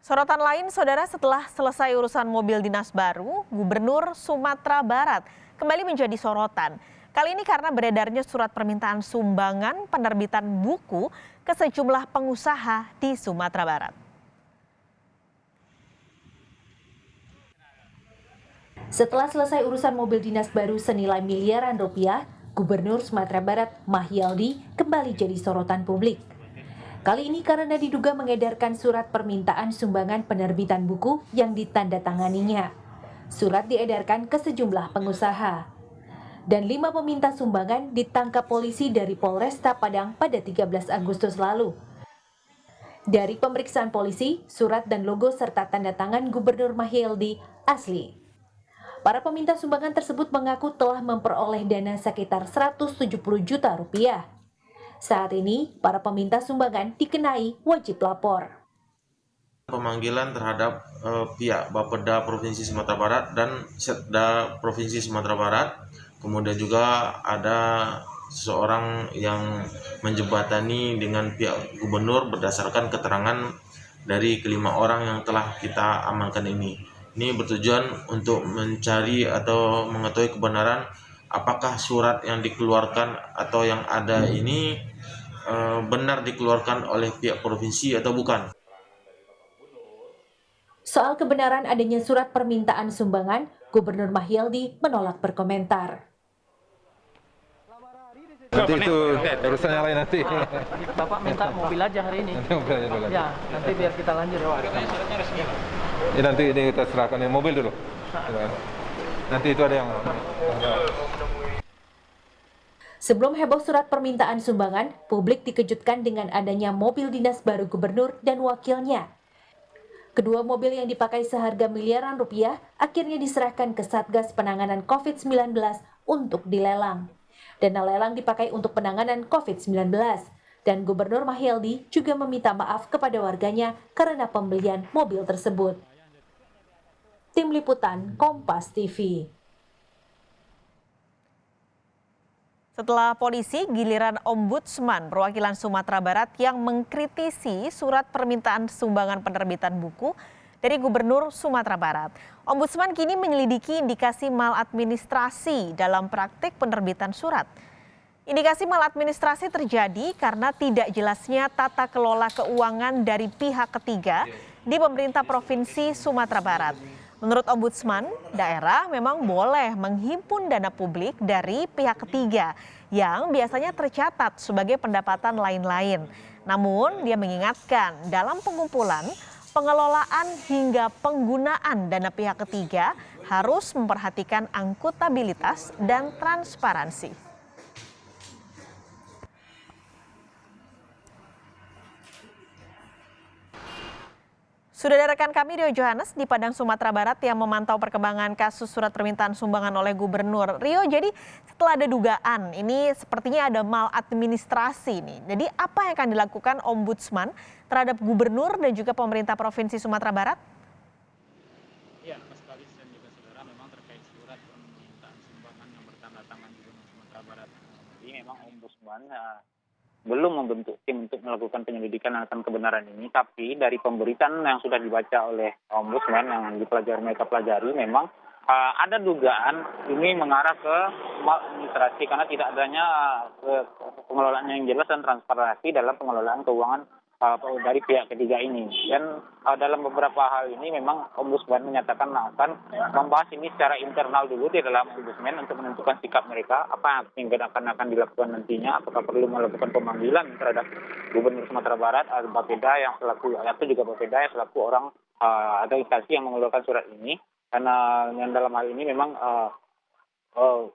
Sorotan lain, saudara, setelah selesai urusan mobil dinas baru, Gubernur Sumatera Barat kembali menjadi sorotan. Kali ini karena beredarnya surat permintaan sumbangan penerbitan buku ke sejumlah pengusaha di Sumatera Barat. Setelah selesai urusan mobil dinas baru senilai miliaran rupiah, Gubernur Sumatera Barat Mahyaldi kembali jadi sorotan publik. Kali ini karena diduga mengedarkan surat permintaan sumbangan penerbitan buku yang ditandatanganinya. Surat diedarkan ke sejumlah pengusaha. Dan 5 peminta sumbangan ditangkap polisi dari Polresta Padang pada 13 Agustus lalu. Dari pemeriksaan polisi, surat dan logo serta tanda tangan Gubernur Mahyaldi asli. Para peminta sumbangan tersebut mengaku telah memperoleh dana sekitar 170 juta rupiah. Saat ini, para peminta sumbangan dikenai wajib lapor. Pemanggilan terhadap pihak Bapeda Provinsi Sumatera Barat dan Setda Provinsi Sumatera Barat. Kemudian juga ada seseorang yang menjembatani dengan pihak gubernur berdasarkan keterangan dari kelima orang yang telah kita amankan ini. Ini bertujuan untuk mencari atau mengetahui kebenaran apakah surat yang dikeluarkan atau yang ada ini benar dikeluarkan oleh pihak provinsi atau bukan. Soal kebenaran adanya surat permintaan sumbangan, Gubernur Mahyaldi menolak berkomentar. Nanti itu urusannya lain nanti. Bapak minta mobil aja hari ini. Mobil aja dulu. Ya, nanti biar kita lanjut. Ya, nanti ini kita serahkan yang mobil dulu. Nanti itu ada yang. Sebelum heboh surat permintaan sumbangan, publik dikejutkan dengan adanya mobil dinas baru gubernur dan wakilnya. Kedua mobil yang dipakai seharga miliaran rupiah akhirnya diserahkan ke Satgas Penanganan COVID-19 untuk dilelang. Dana lelang dipakai untuk penanganan COVID-19 dan Gubernur Mahyaldi juga meminta maaf kepada warganya karena pembelian mobil tersebut. Tim Liputan Kompas TV. Setelah polisi, giliran Ombudsman perwakilan Sumatera Barat yang mengkritisi surat permintaan sumbangan penerbitan buku dari Gubernur Sumatera Barat. Ombudsman kini menyelidiki indikasi maladministrasi dalam praktik penerbitan surat. Indikasi maladministrasi terjadi karena tidak jelasnya tata kelola keuangan dari pihak ketiga di pemerintah Provinsi Sumatera Barat. Menurut Ombudsman, daerah memang boleh menghimpun dana publik dari pihak ketiga yang biasanya tercatat sebagai pendapatan lain-lain. Namun, dia mengingatkan dalam pengumpulan, pengelolaan hingga penggunaan dana pihak ketiga harus memperhatikan akuntabilitas dan transparansi. Sudah ada rekan kami Rio Johannes di Padang, Sumatera Barat yang memantau perkembangan kasus surat permintaan sumbangan oleh Gubernur. Rio, jadi setelah ada dugaan, ini sepertinya ada maladministrasi nih. Jadi apa yang akan dilakukan Ombudsman terhadap Gubernur dan juga pemerintah Provinsi Sumatera Barat? Ya, Mas Kalis dan juga saudara, memang terkait surat permintaan sumbangan yang bertanda tangan Gubernur Sumatera Barat. Jadi memang Ombudsman belum membentuk tim untuk melakukan penyelidikan akan kebenaran ini, tapi dari pemberitaan yang sudah dibaca oleh Ombudsman yang mereka pelajari memang ada dugaan ini mengarah ke maladministrasi karena tidak adanya pengelolaan yang jelas dan transparansi dalam pengelolaan keuangan dari pihak ketiga ini. Dan dalam beberapa hal ini memang Ombudsman menyatakan akan membahas ini secara internal dulu di dalam Ombudsman untuk menentukan sikap mereka, apa yang akan dilakukan nantinya, apakah perlu melakukan pemanggilan terhadap Gubernur Sumatera Barat, Bapeda yang selaku, atau juga Bapeda yang selaku orang atau instansi yang mengeluarkan surat ini. Karena yang dalam hal ini memang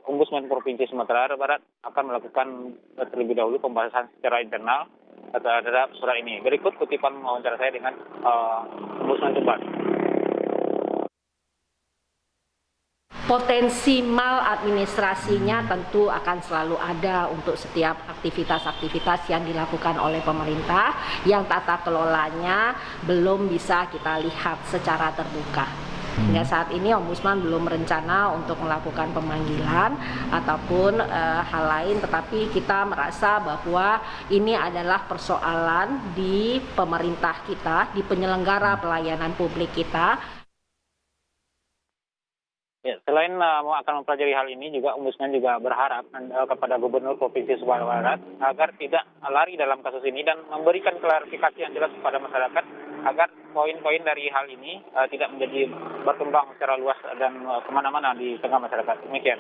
Ombudsman Provinsi Sumatera Barat akan melakukan terlebih dahulu pembahasan secara internal terhadap surat ini. Berikut kutipan wawancara saya dengan Ombudsman Jember. Potensi maladministrasinya tentu akan selalu ada untuk setiap aktivitas-aktivitas yang dilakukan oleh pemerintah yang tata kelolanya belum bisa kita lihat secara terbuka. Hingga saat ini Ombudsman belum berencana untuk melakukan pemanggilan ataupun hal lain, tetapi kita merasa bahwa ini adalah persoalan di pemerintah kita, di penyelenggara pelayanan publik kita. Ya, selain akan mempelajari hal ini, juga Ombudsman juga berharap kepada Gubernur Provinsi Sumatera Barat agar tidak lari dalam kasus ini dan memberikan klarifikasi yang jelas kepada masyarakat agar poin-poin dari hal ini tidak menjadi berkembang secara luas dan kemana-mana di tengah masyarakat. Demikian.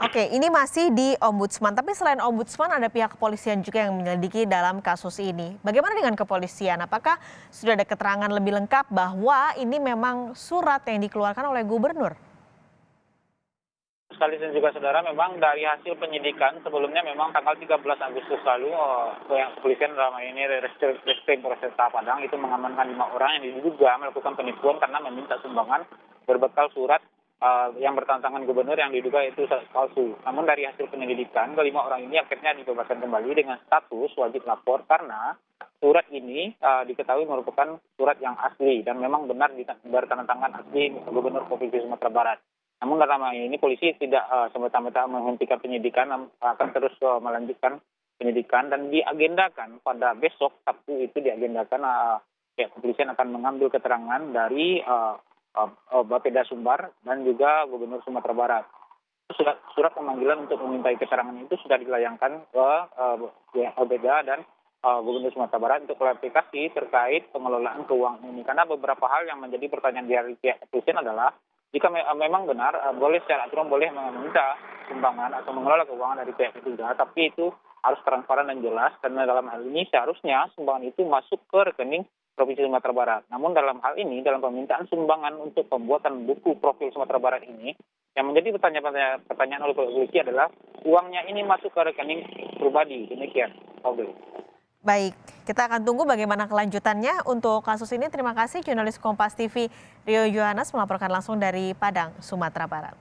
Oke, ini masih di Ombudsman, tapi selain Ombudsman ada pihak kepolisian juga yang menyelidiki dalam kasus ini. Bagaimana dengan kepolisian? Apakah sudah ada keterangan lebih lengkap bahwa ini memang surat yang dikeluarkan oleh gubernur? Sekali dan juga saudara, memang dari hasil penyidikan sebelumnya memang tanggal 13 Agustus lalu kepolisian dalam ini Reskrim Polresta Padang itu mengamankan 5 orang yang diduga melakukan penipuan karena meminta sumbangan berbekal surat yang bertentangan gubernur yang diduga itu palsu. Namun dari hasil penyelidikan, kelima orang ini akhirnya dibebaskan kembali dengan status wajib lapor karena surat ini diketahui merupakan surat yang asli dan memang benar bertandatangan asli Gubernur Provinsi Sumatera Barat. Namun dalam hal ini polisi tidak semata-mata menghentikan penyidikan, akan terus melanjutkan penyidikan dan diagendakan pada besok Sabtu itu diagendakan pihak kepolisian akan mengambil keterangan dari Bapeda Sumbar dan juga Gubernur Sumatera Barat. Surat pemanggilan untuk memintai keterangan itu sudah dilayangkan ke Bapeda dan Gubernur Sumatera Barat untuk klarifikasi terkait pengelolaan keuangan ini. Karena beberapa hal yang menjadi pertanyaan dari pihak kepolisian adalah jika memang benar boleh secara aturan boleh meminta sumbangan atau mengelola keuangan dari pihak ketiga, tapi itu harus transparan dan jelas karena dalam hal ini seharusnya sumbangan itu masuk ke rekening Provinsi Sumatera Barat. Namun dalam hal ini, dalam permintaan sumbangan untuk pembuatan buku profil Sumatera Barat ini, yang menjadi pertanyaan oleh polisi adalah uangnya ini masuk ke rekening pribadi. Demikian. Baik, kita akan tunggu bagaimana kelanjutannya untuk kasus ini. Terima kasih jurnalis Kompas TV Rio Yohanes melaporkan langsung dari Padang, Sumatera Barat.